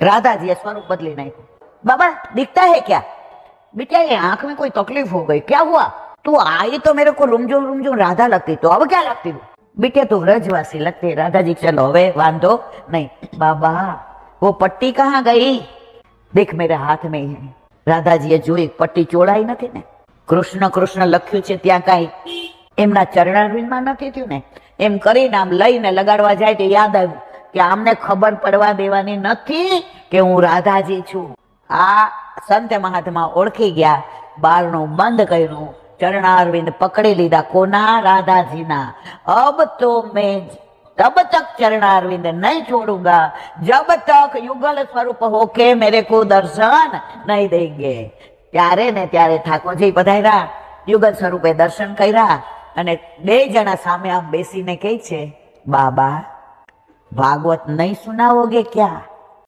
राधा जी स्वरूप बदली नाख्યું। बाबा दिखता है क्या? बेटा ये आंख में कोई तकलीफ हो गई, क्या हुआ? तू आई तो मेरे को रुमझुम राधा लगती, तो अब क्या लगती हूँ? बेटे तू ब्रजवासी लगती। राधा जी चलो हवे वांधो नहीं। बाबा वो पट्टी कहाँ गई? देख मेरे हाथ में ही है। राधाजीए જોઈ પટ્ટી ચોડાઈ નથી ને, કૃષ્ણ કૃષ્ણ લખ્યું છે ત્યાં કાંઈ એમના ચરણારવિંદમાં નથી થયું ને? એમ કરીને આમ લઈને લગાડવા જાય તો યાદ આવ્યું કે આમને ખબર પડવા દેવાની નથી કે હું રાધાજી છું। આ સંત મહાત્મા ઓળખી ગયા, બારણું બંધ કર્યું, ચરણારવિંદ પકડી લીધા કોના? રાધાજીના। अब तो मैं तब तक चरणारविंद नहीं छोड़ूंगा जब तक युगल स्वरूप होके मेरे को दर्शन नहीं देंगे। त्यारे ने त्यारे ठाकुरजी पधार्या, युगल स्वरूपे दर्शन कर्या अने बे जना सामे आम बेसीने कहे छे, बाबा भागवत नहीं सुनावोगे क्या?